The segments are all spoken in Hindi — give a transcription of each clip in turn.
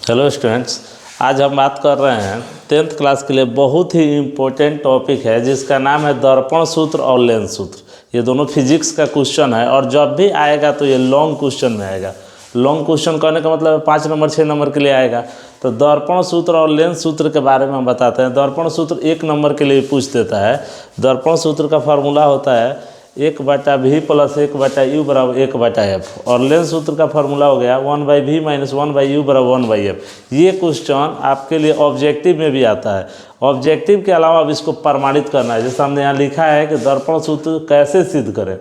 हेलो स्टूडेंट्स, आज हम बात कर रहे हैं 10th क्लास के लिए बहुत ही इम्पोर्टेंट टॉपिक है जिसका नाम है दर्पण सूत्र और लेंस सूत्र। ये दोनों फिजिक्स का क्वेश्चन है और जब भी आएगा तो ये लॉन्ग क्वेश्चन में आएगा। लॉन्ग क्वेश्चन करने का मतलब 5 नंबर 6 नंबर के लिए आएगा। तो दर्पण सूत्र और लेंस सूत्र के बारे में हम बताते हैं। दर्पण सूत्र 1 नंबर के लिए पूछ देता है। दर्पण सूत्र का फार्मूला होता है 1/v + 1/u = 1/f और लेंस सूत्र का फार्मूला हो गया 1/v - 1/u = 1/f। ये क्वेश्चन आपके लिए ऑब्जेक्टिव में भी आता है। ऑब्जेक्टिव के अलावा अब इसको प्रमाणित करना है। जैसे हमने यहाँ लिखा है कि दर्पण सूत्र कैसे सिद्ध करें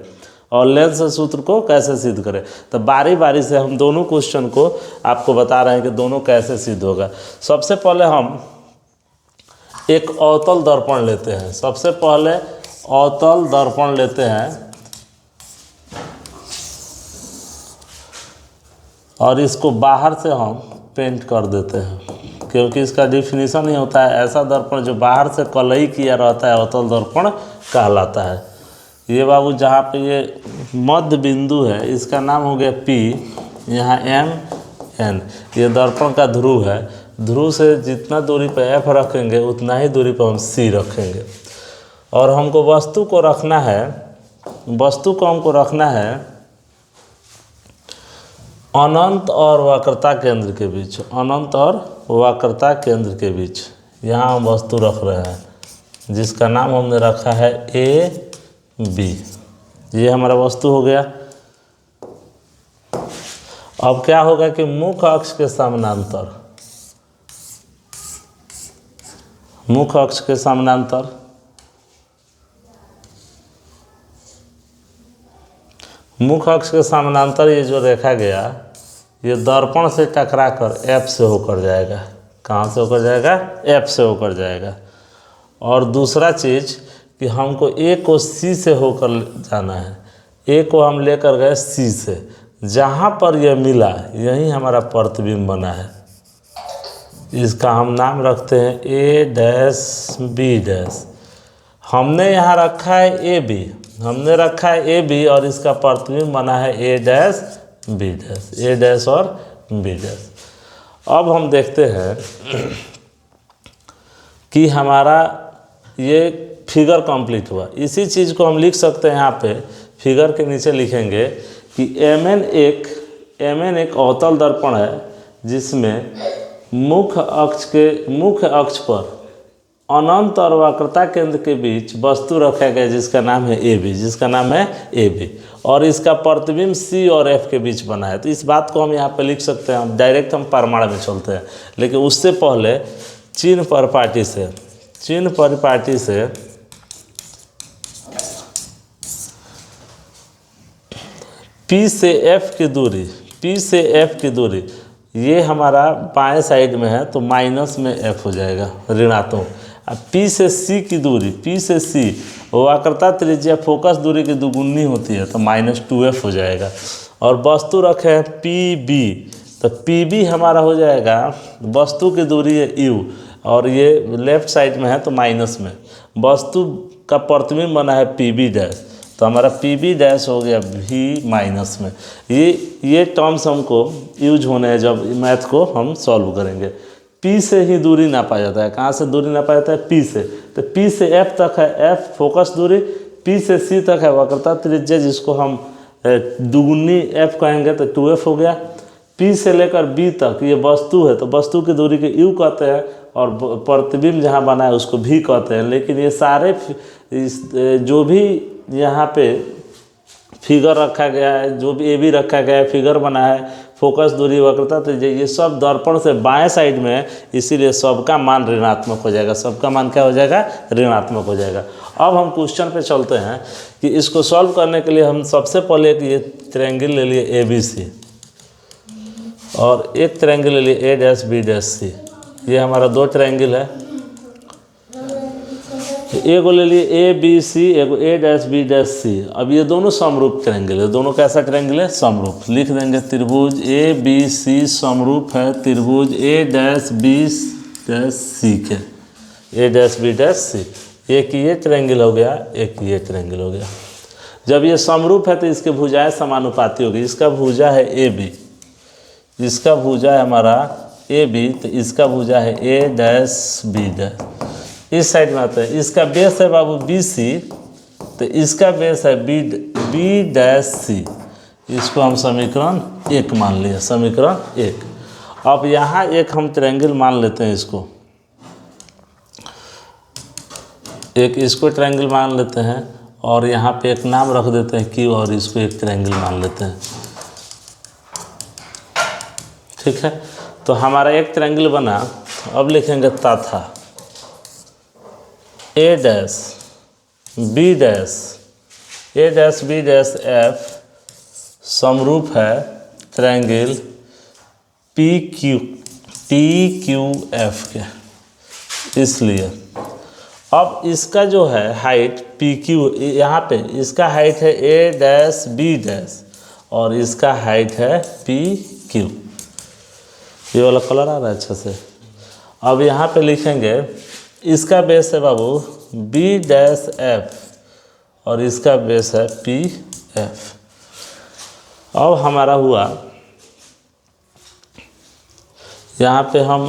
और लेंस सूत्र को कैसे सिद्ध करें। तो बारी बारी से हम दोनों क्वेश्चन को आपको बता रहे हैं कि दोनों कैसे सिद्ध होगा। सबसे पहले हम एक अवतल दर्पण लेते हैं। सबसे पहले अवतल दर्पण लेते हैं और इसको बाहर से हम पेंट कर देते हैं, क्योंकि इसका डिफिनीशन ही होता है ऐसा दर्पण जो बाहर से कलई किया रहता है अवतल दर्पण कहलाता है। ये बाबू जहाँ पे ये मध्य बिंदु है इसका नाम हो गया P, यहाँ M N, ये दर्पण का ध्रुव है। ध्रुव से जितना दूरी पे F रखेंगे उतना ही दूरी पे हम C रखेंगे। और हमको वस्तु को रखना है, वस्तु को हमको रखना है अनंत और वक्रता केंद्र के बीच। अनंत और वक्रता केंद्र के बीच यहाँ हम वस्तु रख रहे हैं जिसका नाम हमने रखा है AB। ये हमारा वस्तु हो गया। अब क्या होगा कि मुख्य अक्ष के समानांतर, मुख्य अक्ष के समानांतर मुख्य अक्ष के समानांतर ये जो रेखा गया ये दर्पण से टकराकर F से होकर जाएगा। कहाँ से होकर जाएगा? F से होकर जाएगा। और दूसरा चीज़ कि हमको A को C से होकर जाना है। A को हम लेकर गए C से, जहाँ पर यह मिला यहीं हमारा प्रतिबिंब बना है। इसका हम नाम रखते हैं A-B'। हमने यहाँ रखा है AB, हमने रखा है AB और इसका प्रतिबिंब बना है A'-B', A' और B'। अब हम देखते हैं कि हमारा ये फिगर कंप्लीट हुआ। इसी चीज़ को हम लिख सकते हैं। यहाँ पे फिगर के नीचे लिखेंगे कि MN एक अवतल दर्पण है जिसमें मुख्य अक्ष पर अनंत और वक्रता केंद्र के बीच वस्तु रखा गया जिसका नाम है AB, और इसका प्रतिबिंब C और F के बीच बना है। तो इस बात को हम यहाँ पे लिख सकते हैं। हम डायरेक्ट हम प्रमाण में चलते हैं, लेकिन उससे पहले चिन्ह परिपाटी से P से F की दूरी ये हमारा बाएं साइड में है तो माइनस में F हो जाएगा, ऋणात्मक। अब P से C की दूरी, P से C वक्रता त्रिज्या फोकस दूरी की दुगुनी होती है तो -2F हो जाएगा। और वस्तु रखे हैं PB, तो PB हमारा हो जाएगा, वस्तु की दूरी है U और ये लेफ्ट साइड में है तो माइनस में। वस्तु का प्रतिबिंब बना है PB', तो हमारा PB' हो गया V- में। ये टर्म्स हमको यूज होने हैं जब मैथ को हम सॉल्व करेंगे। P से ही दूरी नापा जाता है। कहाँ से दूरी नापा जाता है? P से। तो P से F तक है F फोकस दूरी, P से C तक है वक्रता त्रिज्या जिसको हम दुगुनी F कहेंगे तो 2F हो गया। P से लेकर B तक ये वस्तु है तो वस्तु की दूरी के U कहते हैं और प्रतिबिंब जहाँ बना है उसको V कहते हैं। लेकिन ये सारे जो भी यहाँ पे फिगर रखा गया है, जो भी AB रखा गया है, फिगर बना है, फोकस दूरी, वक्रता तो ये सब दर्पण से बाएं साइड में है, इसीलिए सबका मान ऋणात्मक हो जाएगा। सबका मान क्या हो जाएगा? ऋणात्मक हो जाएगा। अब हम क्वेश्चन पे चलते हैं कि इसको सॉल्व करने के लिए हम सबसे पहले एक ये ट्रायंगल ले लिए ABC और एक ट्रायंगल ले लिए A'-B'-C। ये हमारा 2 ट्रायंगल है। एगो ले लिए ABC, एगो A'-B'-C। अब ये दोनों समरूप ट्रायंगल है। दोनों कैसा ट्रायंगल है? समरूप। लिख देंगे त्रिभुज ABC समरूप है त्रिभुज A'-B'-C के, A'-B'-C। एक ये ट्रायंगल हो गया, एक ये ट्रायंगल हो गया। जब ये समरूप है तो इसके भुजाएं समानुपाती होगी। इसका भुजा है AB, इसका भुजा है हमारा ए बी, तो इसका भुजा है ए डैश बी डैश। इस साइड में आता है, इसका बेस है बाबू बी सी, तो इसका बेस है बी डैश सी। इसको हम समीकरण 1 मान लिया, समीकरण 1। अब यहाँ एक हम ट्रायंगल मान लेते हैं, इसको एक इसको ट्रायंगल मान लेते हैं, और यहाँ पे एक नाम रख देते हैं क्यू, और इसको एक ट्रायंगल मान लेते हैं। ठीक है, तो हमारा एक ट्रायंगल बना। अब लिखेंगे तथा ए डैश बी डैश, ए डैश बी डैश एफ समरूप है ट्रायंगल पी क्यू एफ के। इसलिए अब इसका जो है हाइट पी क्यू, यहाँ पे इसका हाइट है ए डैश बी डैश, और इसका हाइट है पी क्यू। ये वाला कलर आ रहा है अच्छा से। अब यहाँ पे लिखेंगे इसका बेस है बाबू बी डैश एफ, और इसका बेस है पी एफ। अब हमारा हुआ, यहाँ पे हम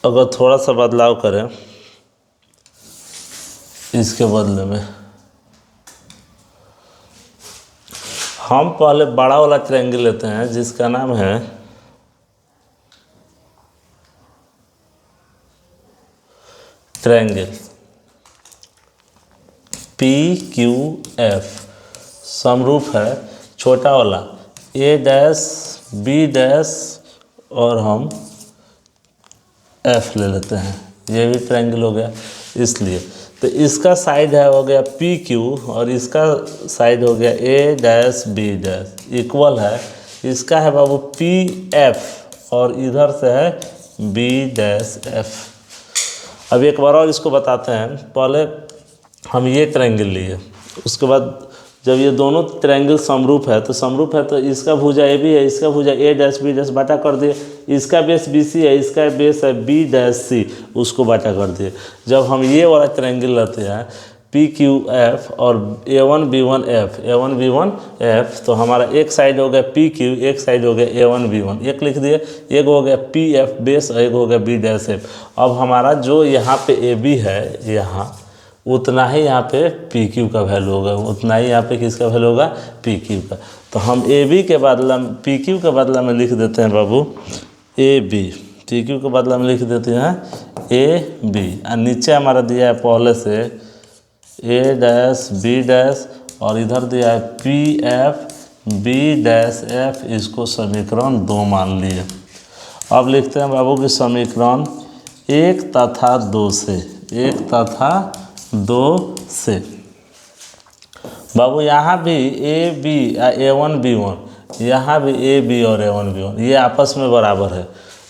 अगर थोड़ा सा बदलाव करें इसके बदले में, हम पहले बड़ा वाला ट्रायंगल लेते हैं जिसका नाम है ट्रायंगल पी क्यू एफ, समरूप है छोटा वाला ए डैश बी डैश, और हम एफ ले लेते हैं। ये भी ट्रायंगल हो गया। इसलिए तो इसका साइड है हो गया पी क्यू, और इसका साइड हो गया ए डैश बी डैश, इक्वल है इसका है बाबू पी एफ, और इधर से है बी डैश एफ। अब एक बार और इसको बताते हैं। पहले हम ये ट्रायंगल लिए, उसके बाद जब ये दोनों ट्रायंगल समरूप है, तो इसका भुजा ए बी है, इसका भुजा ए डैश बी डैश बाटा कर दिए। इसका बेस बी सी है, इसका बेस है बी डैश सी, उसको बाटा कर दिए। जब हम ये वाला ट्रायंगल लेते हैं पी क्यू एफ और ए वन बी वन एफ, तो हमारा एक साइड हो गया पी क्यू, एक साइड हो गया ए वन बी वन, एक लिख दिए। एक हो गया पी एफ बेस, एक हो गया बी डैश एफ। अब हमारा जो यहाँ पे ए बी है, यहाँ उतना ही यहाँ पे पी क्यू का वैल्यू होगा, उतना ही यहाँ पे किसका वैल्यू होगा, पी क्यू का। तो हम ए बी के बदला में पी क्यू के बदला में लिख देते हैं बाबू ए बी, पी क्यू के बदला में लिख देते हैं ए बी, और नीचे हमारा दिया है पहले से ए डैश बी डैश, और इधर दिया है P F B dash F. इसको समीकरण 2 मान लिए। अब लिखते हैं बाबू कि समीकरण 1 तथा 2 से, 1 तथा 2 से बाबू यहाँ भी A B A one B one, यहाँ भी ए बी और ए वन बी वन, ये आपस में बराबर है।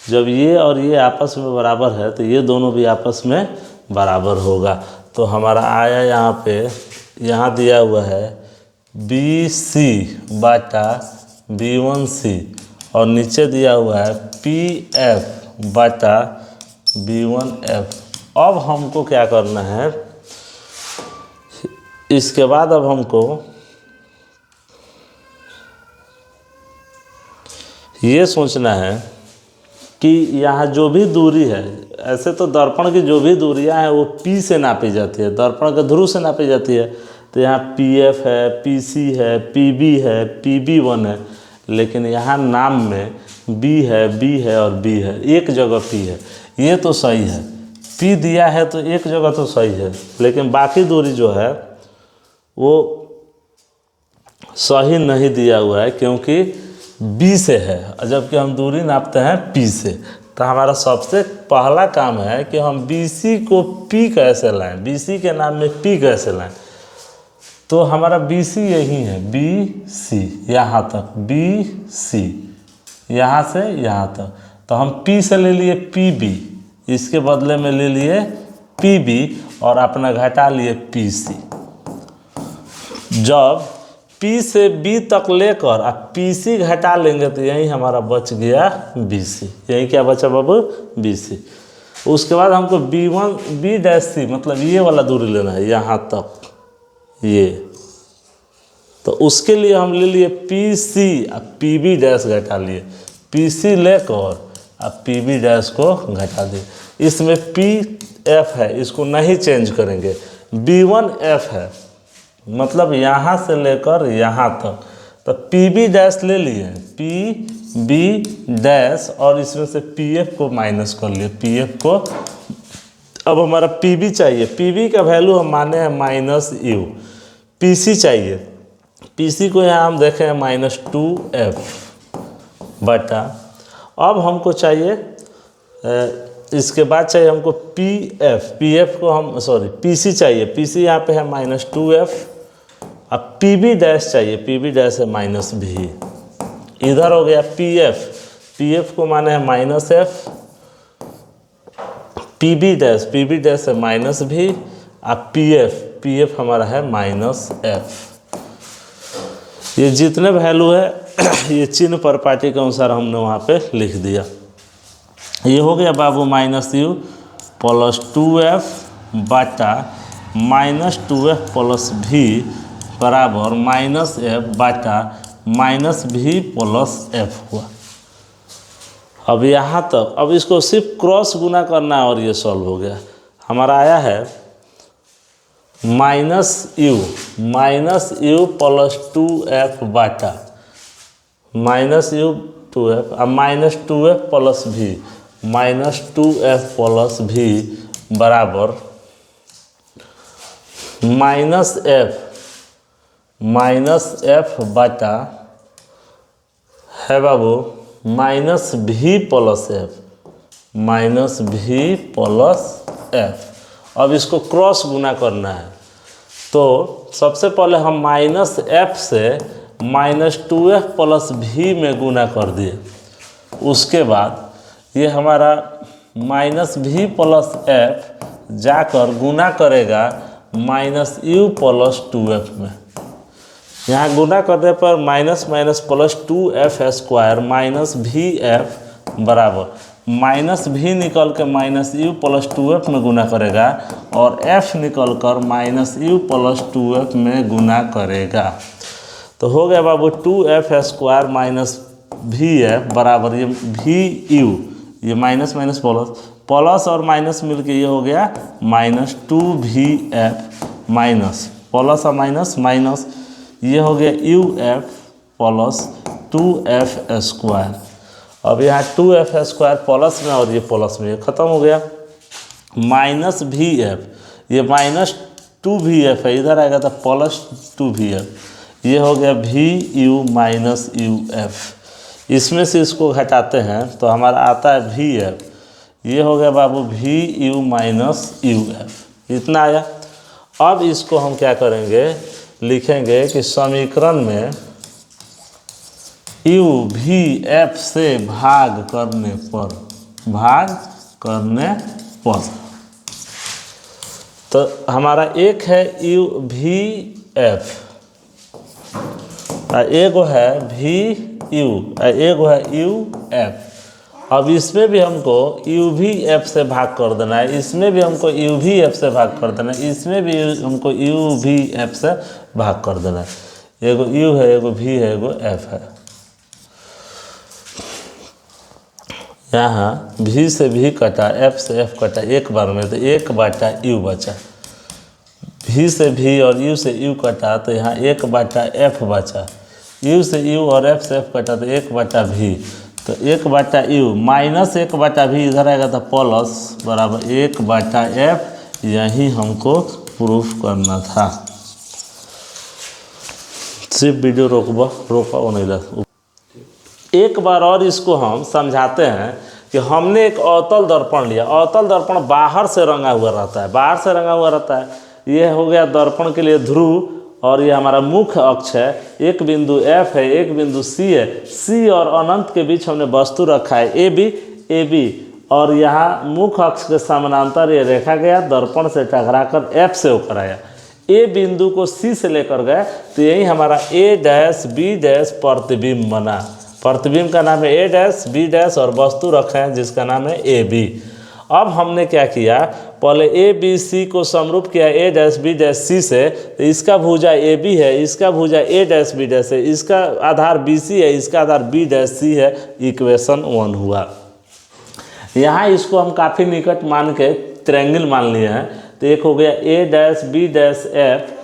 जब ये और ये आपस में बराबर है, तो ये दोनों भी आपस में बराबर होगा। तो हमारा आया यहाँ पे, यहाँ दिया हुआ है बी सी बाटा बी वन सी, और नीचे दिया हुआ है पी एफ बाटा बी वन एफ। अब हमको क्या करना है, इसके बाद अब हमको ये सोचना है कि यहाँ जो भी दूरी है, ऐसे तो दर्पण की जो भी दूरियां हैं वो P से नापी जाती है, दर्पण के ध्रुव से नापी जाती है। तो यहाँ PF है, PC है, PB है, PB1 है, लेकिन यहाँ नाम में B है और B है, एक जगह P है। ये तो सही है, P दिया है तो एक जगह तो सही है, लेकिन बाकी दूरी जो है वो सही नहीं दिया हुआ है, क्योंकि B से है, जबकि हम दूरी नापते हैं P से। तो हमारा सबसे पहला काम है कि हम BC को P कैसे लाएं, BC के नाम में P कैसे लाएं। तो हमारा BC यही है, BC यहाँ तक, BC यहाँ से यहाँ तक। तो हम P से ले लिए PB, इसके बदले में ले लिए PB, और अपना घटा लिए PC। जब P से B तक लेकर आप PC घटा लेंगे तो यही हमारा बच गया BC। यही क्या बचा बाबू, BC। उसके बाद हमको B'C मतलब ये वाला दूरी लेना है यहाँ तक, ये। तो उसके लिए हम ले लिए PC और PB' घटा लिए। PC लेकर अब PB डैश को घटा दें। इसमें PF है, इसको नहीं चेंज करेंगे, B1F है, मतलब यहाँ से लेकर यहाँ तक, तो PB डैश ले लिए, PB डैश, और इसमें से PF को माइनस कर लिए, PF को। अब हमारा PB चाहिए, PB का वैल्यू हम माने हैं -U, PC चाहिए, PC को यहाँ हम देखें -2F बटा, अब हमको चाहिए इसके बाद चाहिए हमको PF को हम PC चाहिए, PC यहाँ पे है -2F। अब PB डैश चाहिए, PB डैश है -V, इधर हो गया PF को माने है -F, PB डैश है -V, अब PF हमारा है -F। ये जितने वैल्यू है ये चिन्ह पर पार्टी के अनुसार हमने वहाँ पे लिख दिया। ये हो गया बाबू -U + 2F बटा -2F + V बराबर -F बटा -V + F हुआ। अब यहाँ तक, अब इसको सिर्फ क्रॉस गुना करना है और ये सॉल्व हो गया। हमारा आया है -U + 2F बटा -U 2F, अब -2F + V, -2F + V बराबर -F बटा है बाबू -V + F, अब इसको क्रॉस गुना करना है। तो सबसे पहले हम -F से -2F + V में गुना कर दिए, उसके बाद ये हमारा -V + F जाकर गुना करेगा -U + 2F में। यहाँ गुना करने पर ++ 2F² -VF बराबर -V निकल के -U + 2F में गुना करेगा और F निकल कर -U + 2F में गुना करेगा। तो हो गया बाबू 2F² -VF बराबर ये VU, ये माइनस प्लस और माइनस मिलके ये हो गया -2VF माइनस प्लस और माइनस ये हो गया UF + 2F²। अब यहाँ 2F² प्लस में और ये प्लस में, ये ख़त्म हो गया। -VF, ये -2VF है, इधर आएगा तो +2VF, ये हो गया VU - UF। इसमें से इसको घटाते हैं तो हमारा आता है VF, ये हो गया बाबू VU - UF, इतना आया। अब इसको हम क्या करेंगे, लिखेंगे कि समीकरण में U VF से भाग करने पर तो हमारा एक है U VF, एगो है VU, एगो है UF। अब इसमें भी हमको UVF से भाग कर देना है, इसमें भी हमको UVF से भाग कर देना है, इसमें भी हमको UVF से भाग कर देना है। एगो U है, एगो V है, एगो F है। यहाँ V से V कटा, F से F कटा एक बार में, तो 1/U बचा। V से V और U से U कटा तो यहाँ 1/F बचा। U से U और F से F कटा तो 1/V, तो 1/U माइनस 1/V इधर आएगा तो प्लस बराबर 1/F। यही हमको प्रूफ करना था। सिर्फ वीडियो रोका वो नहीं लगा। एक बार और इसको हम समझाते हैं कि हमने एक अवतल दर्पण लिया। अवतल दर्पण बाहर से रंगा हुआ रहता है, ये हो गया दर्पण के लिए ध्रुव, और ये हमारा मुख्य अक्ष है। एक बिंदु F है, एक बिंदु C है। C और अनंत के बीच हमने वस्तु रखा है AB, और यहाँ मुख्य अक्ष के समानांतर ये रेखा गया, दर्पण से टकराकर F से होकर आया। A बिंदु को C से लेकर गए तो यही हमारा A', B' प्रतिबिंब बना। प्रतिबिंब का नाम है A', B' और वस्तु रखे हैं जिसका नाम है AB। अब हमने क्या किया, पहले ए बी सी को समरूप किया ए डैश बी डैश सी से, तो इसका भुजा ए बी है, इसका भुजा ए डैश बी डैश है, इसका आधार बी सी है, इसका आधार बी डैश सी है। इक्वेशन 1 हुआ। यहाँ इसको हम काफ़ी निकट मान के ट्रायंगल मान लिए हैं, तो एक हो गया ए डैश बी डैश एफ,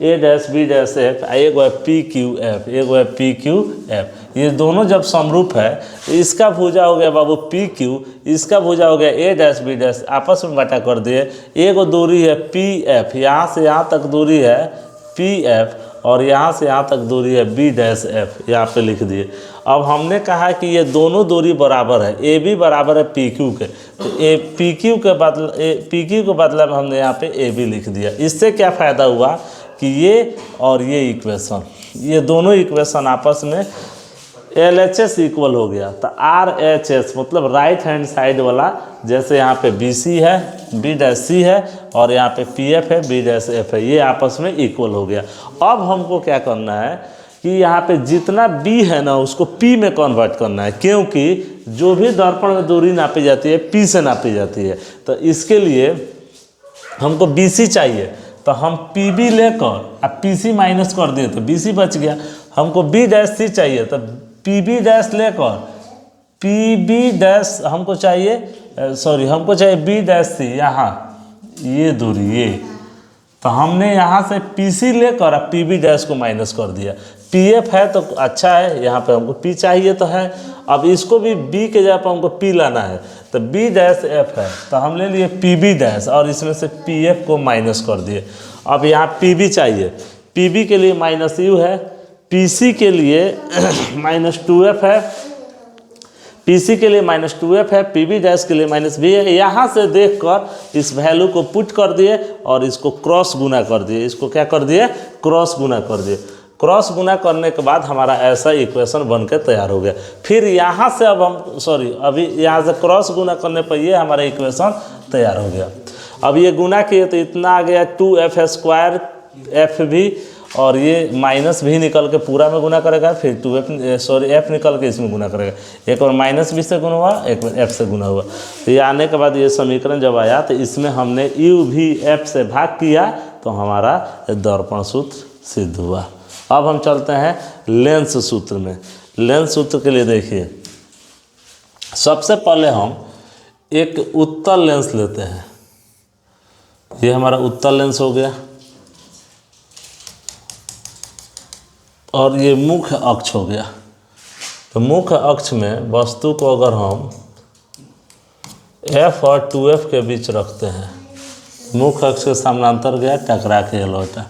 ए डैश बी डैश एफ, एक है पी क्यू एफ, एक है पी क्यू एफ। ये दोनों जब समरूप है तो इसका भुजा हो गया बाबू पी क्यू, इसका भुजा हो गया ए डैश बी डैश, आपस में बटा कर दिए। एक दूरी है पी एफ, यहाँ से यहाँ तक दूरी है पी एफ, और यहाँ से यहाँ तक दूरी है बी डैश एफ, यहाँ पे लिख दिए। अब हमने कहा कि ये दोनों दूरी बराबर है, ए बी बराबर है पी क्यू के, तो ए पी क्यू के बदले में हमने यहाँ पे ए बी लिख दिया। इससे क्या फ़ायदा हुआ कि ये और ये इक्वेशन, ये दोनों इक्वेशन आपस में LHS इक्वल हो गया। तो RHS मतलब राइट हैंड साइड वाला, जैसे यहाँ पे BC है, B डैश C है, और यहाँ पे PF है, B डैश F है, ये आपस में इक्वल हो गया। अब हमको क्या करना है कि यहाँ पे जितना B है ना उसको P में कन्वर्ट करना है, क्योंकि जो भी दर्पण में दूरी नापी जाती है P से नापी जाती है। तो इसके लिए हमको BC चाहिए, तो हम PB लेकर अब PC माइनस कर दिए तो BC बच गया। हमको B डैश C चाहिए, तो PB डैश लेकर PB डैश हमको चाहिए, हमको चाहिए B डैश C, यहाँ ये दूरी ये, तो हमने यहाँ से PC लेकर अब PB डैश को माइनस कर दिया। PF है तो अच्छा है, यहाँ पे हमको P चाहिए तो है। अब इसको भी B के जगह पर हमको P लाना है, तो B डैश F है, तो हम ले लिए PB डैश और इसमें से PF को माइनस कर दिए। अब यहाँ PB चाहिए, PB के लिए माइनस U है, PC के लिए माइनस 2F है, PC के लिए माइनस 2F है, PB डैश के लिए माइनस B है। यहाँ से देखकर इस वैल्यू को पुट कर दिए और इसको क्रॉस गुना कर दिए। इसको क्या कर दिए, क्रॉस गुना कर दिए। क्रॉस गुना करने के बाद हमारा ऐसा इक्वेशन बन के तैयार हो गया। फिर यहाँ से अब हम अभी यहाँ से क्रॉस गुना करने पर ये हमारा इक्वेशन तैयार हो गया। अब ये गुना किए तो इतना आ गया 2F स्क्वायर एफ भी, और ये माइनस भी निकल के पूरा में गुना करेगा, फिर एफ निकल के इसमें गुना करेगा। एक और माइनस भी से गुना हुआ, एक बार एफ से गुना हुआ। तो ये आने के बाद ये समीकरण जब आया तो इसमें हमने यू भी एफ से भाग किया तो हमारा दर्पण सूत्र सिद्ध हुआ। अब हम चलते हैं लेंस सूत्र में। लेंस सूत्र के लिए देखिए, सबसे पहले हम एक उत्तल लेंस लेते हैं। ये हमारा उत्तल लेंस हो गया, और ये मुख्य अक्ष हो गया। तो मुख्य अक्ष में वस्तु को अगर हम F और 2F के बीच रखते हैं, मुख्य अक्ष के समानांतर गया, टकरा के लौटा,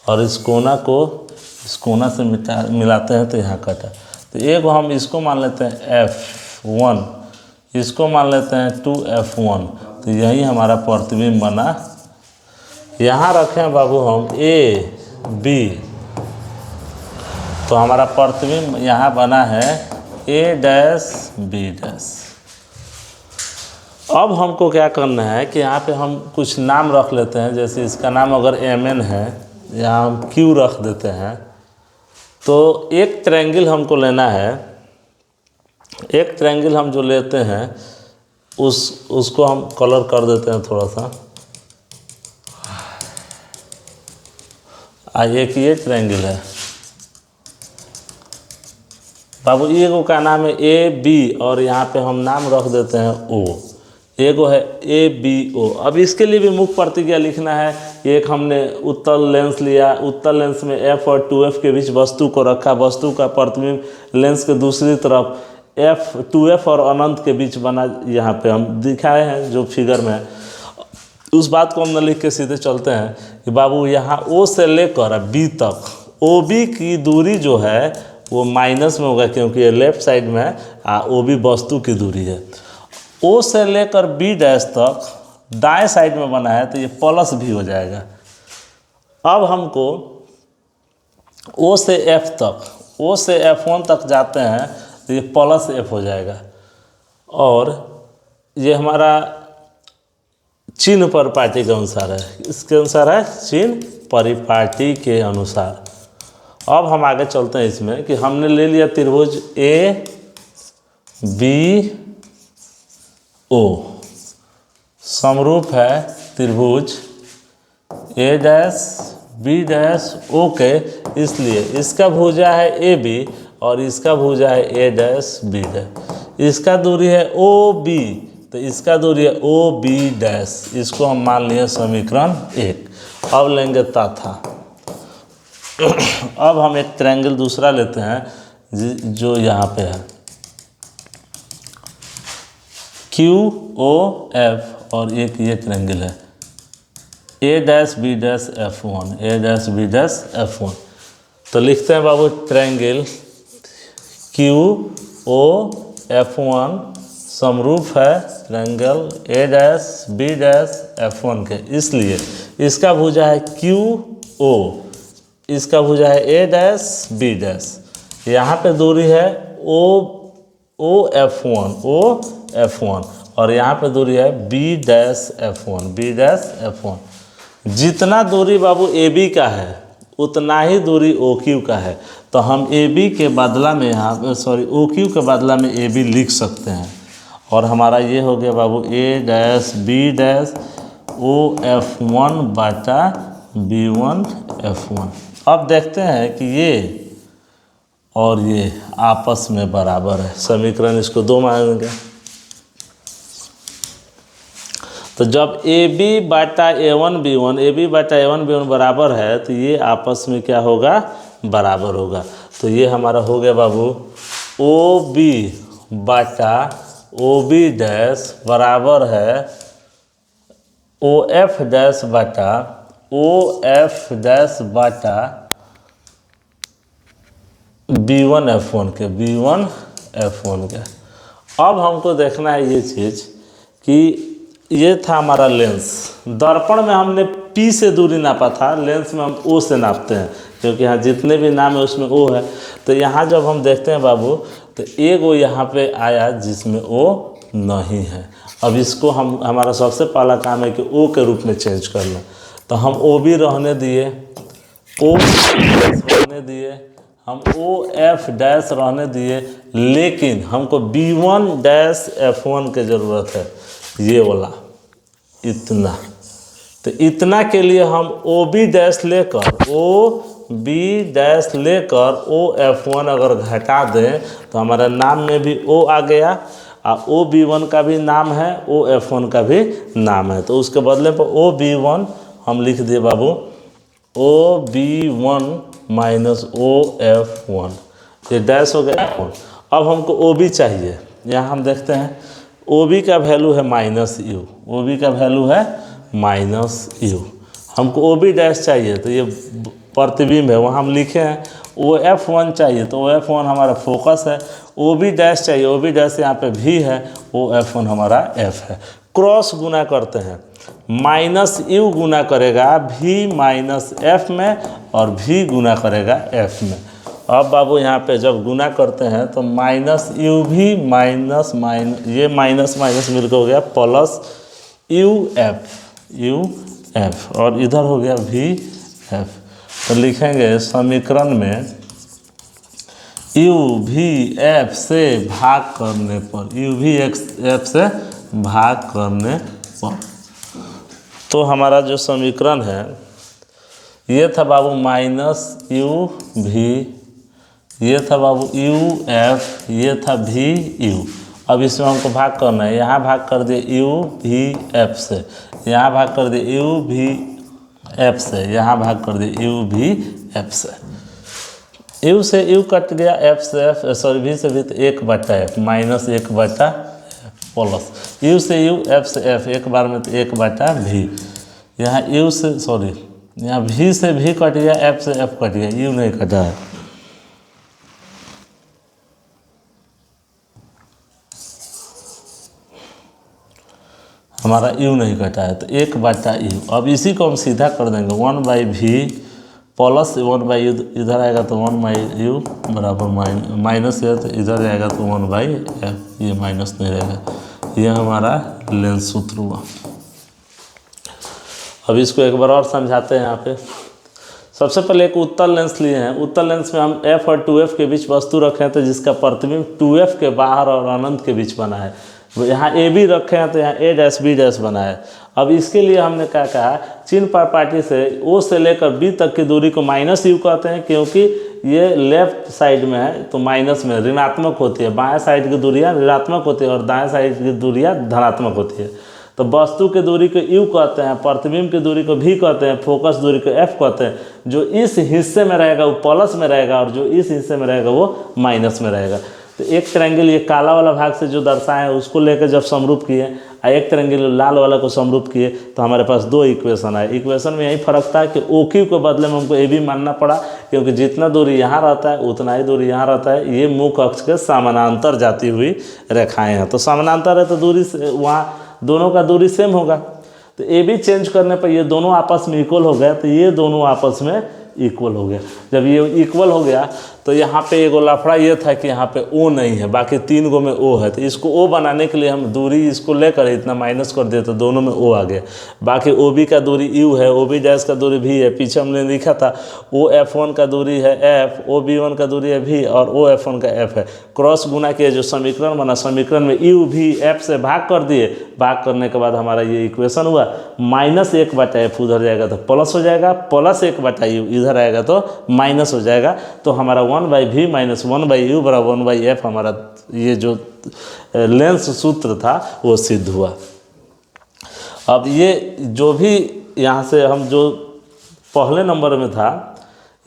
और इस कोना को इस कोना से मिलाते हैं तो यहाँ कटा। तो एक हम इसको मान लेते हैं F1, इसको मान लेते हैं 2F1। तो यही हमारा प्रतिबिंब बना। यहाँ रखें बाबू हम A B, तो हमारा प्रतिबिंब यहाँ बना है A डैश B डैश। अब हमको क्या करना है कि यहाँ पे हम कुछ नाम रख लेते हैं। जैसे इसका नाम अगर MN है, यहाँ हम Q रख देते हैं। तो एक ट्रायंगल हमको लेना है, एक ट्रायंगल हम जो लेते हैं उसको हम कलर कर देते हैं थोड़ा सा। एक ये ट्रायंगल है बाबू, एगो का नाम है AB, और यहाँ पे हम नाम रख देते हैं O। एगो है ABO। अब इसके लिए भी मुख्य प्रतिज्ञा लिखना है। एक हमने उत्तल लेंस लिया, उत्तल लेंस में F और 2F के बीच वस्तु को रखा, वस्तु का प्रतिबिंब लेंस के दूसरी तरफ 2F और अनंत के बीच बना। यहाँ पे हम दिखाए हैं जो फिगर में है, उस बात को हम न लिख के सीधे चलते हैं कि बाबू यहाँ O से लेकर B तक OB की दूरी जो है वो माइनस में होगा, क्योंकि ये लेफ्ट साइड में है, OB वस्तु की दूरी है। O से लेकर B डैश तक दाएं साइड में बना है, तो ये प्लस भी हो जाएगा। अब हमको O से F तक, O से F1 तक जाते हैं तो ये प्लस F हो जाएगा, और ये हमारा चिन्ह परिपाटी के अनुसार है। इसके अनुसार है चिन्ह परिपाटी के अनुसार। अब हम आगे चलते हैं इसमें कि हमने ले लिया त्रिभुज ABO। समरूप है त्रिभुज ए डैश बी डैश ओ के, इसलिए इसका भुजा है ए बी और इसका भुजा है ए डैश बी डैश। इसका दूरी है ओ बी तो इसका दूरी है ओ बी डैश। इसको हम मान लिए समीकरण 1। अब लेंगे तथा। अब हम एक ट्रायंगल दूसरा लेते हैं जो यहाँ पे है क्यू ओ एफ और एक ये ट्रायंगल है A dash B dash F one, A dash B dash F one. तो लिखते हैं बाबू triangle Q O F one समरूप है triangle A dash B dash F one के, इसलिए इसका भुजा है क्यू ओ, इसका भुजा है ए डैश बी डैश। यहाँ पे दूरी है ओ एफ वन और यहाँ पे दूरी है B dash F one, B dash F one. जितना दूरी बाबू ए बी का है उतना ही दूरी ओ क्यू का है, तो हम ए बी के बदला में यहाँ ओ क्यू के बदला में ए बी लिख सकते हैं। और हमारा ये हो गया बाबू A dash B dash O F one बाटा बी वन एफ वन। अब देखते हैं कि ये और ये आपस में बराबर है, समीकरण इसको 2 मानेंगे। तो जब ए बी बाटा A one B one, A B बाटा ए वन बी वन बराबर है तो ये आपस में क्या होगा, बराबर होगा। तो ये हमारा हो गया बाबू ओ बी बाटा ओ बी डैश बराबर है ओ एफ डैश बाटा ओ एफ डैश बाटा बी वन एफ वन के, बी वन एफ वन के। अब हमको देखना है ये चीज़ कि ये था हमारा लेंस। दर्पण में हमने P से दूरी नापा था, लेंस में हम O से नापते हैं क्योंकि यहाँ जितने भी नाम है उसमें O है। तो यहाँ जब हम देखते हैं बाबू तो एक वो यहाँ पे आया जिसमें O नहीं है। अब इसको हमारा सबसे पहला काम है कि O के रूप में चेंज करना। तो हम O भी रहने दिए, O रहने दिए, हम O F डैश रहने दिए, लेकिन हमको B1 डैश F1 की ज़रूरत है, ये वाला इतना। तो इतना के लिए हम ओ बी डैश लेकर ओ एफ वन अगर घटा दें तो हमारा नाम में भी ओ आ गया और ओ बी वन का भी नाम है, ओ एफ वन का भी नाम है। तो उसके बदले पर ओ बी वन हम लिख दिए बाबू O B one minus O F one, ये डैश हो गया F1। अब हमको ओ बी चाहिए, यहाँ हम देखते हैं ओ बी का वैल्यू है माइनस यू, ओ बी का वैल्यू है माइनस यू। हमको ओ बी डैश चाहिए तो ये प्रतिबिंब है, वहाँ हम लिखे हैं ओ एफ वन चाहिए तो ओ एफ वन हमारा फोकस है। ओ बी डैश चाहिए, ओ बी डैश यहाँ पे भी है, ओ एफ वन हमारा एफ है। क्रॉस गुना करते हैं, माइनस यू गुना करेगा भी माइनस एफ में और भी गुना करेगा एफ में। अब बाबू यहाँ पे जब गुना करते हैं तो माइनस यू भी माइनस ये माइनस माइनस मिलकर हो गया प्लस यू एफ और इधर हो गया वी एफ। तो लिखेंगे समीकरण में यू भी एफ से भाग करने पर, यू भी एफ से भाग करने पर, तो हमारा जो समीकरण है ये था बाबू माइनस यू भी, ये था बाबू यू एफ, ये था भी यू। अब इसमें हमको भाग करना है, यहाँ भाग कर दिए यू भी एफ से, यहाँ भाग कर दिए यू भी एफ से, यहाँ भाग कर दिए यू भी एफ से। यू से यू कट गया, एफ से एफ, सॉरी भी से भी, तो 1/f minus 1/f plus you से यू एफ से एफ, एक बार में तो 1/v। यहाँ यू से सॉरी यहाँ भी से भी कट गया, एफ से एफ कट गया, यू नहीं कटा है। हमारा यू नहीं कटा है तो 1/u। अब इसी को हम सीधा कर देंगे 1/v प्लस 1/u, इधर आएगा तो 1/u बराबर माइनस है तो इधर आएगा तो 1/f, ये माइनस नहीं रहेगा। ये हमारा लेंस सूत्र हुआ। अब इसको एक बार और समझाते हैं। यहाँ पे सबसे पहले एक उत्तल लेंस लिए हैं, उत्तल लेंस में हम f और 2f के बीच वस्तु रखे हैं तो जिसका प्रतिबिंब 2f के बाहर और अनंत के बीच बना है। यहाँ ए बी रखे हैं तो यहाँ ए डैश बी डैश बना है। अब इसके लिए हमने क्या कहा, चिन्ह प्रॉपर्टी से ओ से लेकर बी तक की दूरी को माइनस यू कहते हैं, क्योंकि ये लेफ्ट साइड में है तो माइनस में ऋणात्मक होती है, बाएं साइड की दूरियां ऋणात्मक होती है और दाएं साइड की दूरियां धनात्मक होती है। तो वस्तु की दूरी को यू कहते हैं, प्रतिबिंब की दूरी को भी कहते हैं, फोकस दूरी को एफ कहते हैं। जो इस हिस्से में रहेगा वो प्लस में रहेगा और जो इस हिस्से में रहेगा वो माइनस में रहेगा। तो एक ट्रायंगल ये काला वाला भाग से जो दर्शाए हैं उसको लेकर जब समरूप किए और एक ट्रायंगल लाल वाला को समरूप किए तो हमारे पास दो इक्वेशन आए। इक्वेशन में यही फर्क था कि ओ क्यू के बदले में हमको ए बी मानना पड़ा, क्योंकि जितना दूरी यहाँ रहता है उतना ही दूरी यहाँ रहता है। ये मुख्य अक्ष के समानांतर जाती हुई रेखाएं हैं, तो समानांतर है तो दूरी वहाँ दोनों का दूरी सेम होगा। तो ए बी चेंज करने पर ये दोनों आपस में इक्वल हो गया, तो ये दोनों आपस में इक्वल हो गया। जब ये इक्वल हो गया तो यहाँ पे एगो लफड़ा ये था कि यहाँ पे ओ नहीं है, बाकी तीन गो में ओ है। तो इसको ओ बनाने के लिए हम दूरी इसको लेकर इतना माइनस कर दिए तो दोनों में ओ आ गया। बाकी ओ बी का दूरी यू है, ओ बी डैश का दूरी भी है, पीछे हमने लिखा था ओ एफ वन का दूरी है एफ, ओ बी वन का दूरी है भी और ओ एफ वन का एफ है। क्रॉस गुना किया जो समीकरण बना, समीकरण में यू भी एफ से भाग कर दिए, भाग करने के बाद हमारा ये इक्वेशन हुआ। -1/f उधर जाएगा तो प्लस हो जाएगा, +1/u इधर आएगा तो माइनस हो जाएगा। तो हमारा 1/v - 1/u बराबर 1/f हमारा ये जो लेंस सूत्र था वो सिद्ध हुआ। अब ये जो भी यहाँ से हम जो पहले नंबर में था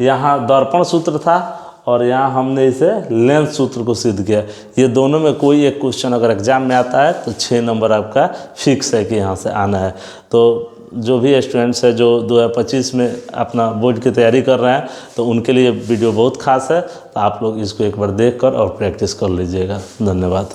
यहाँ दर्पण सूत्र था और यहाँ हमने इसे लेंस सूत्र को सिद्ध किया। ये दोनों में कोई एक क्वेश्चन अगर एग्जाम में आता है तो 6 नंबर आपका फिक्स है कि यहाँ से आना है। तो जो भी स्टूडेंट्स है जो 2025 में अपना बोर्ड की तैयारी कर रहे हैं तो उनके लिए वीडियो बहुत खास है, तो आप लोग इसको एक बार देख कर और प्रैक्टिस कर लीजिएगा। धन्यवाद।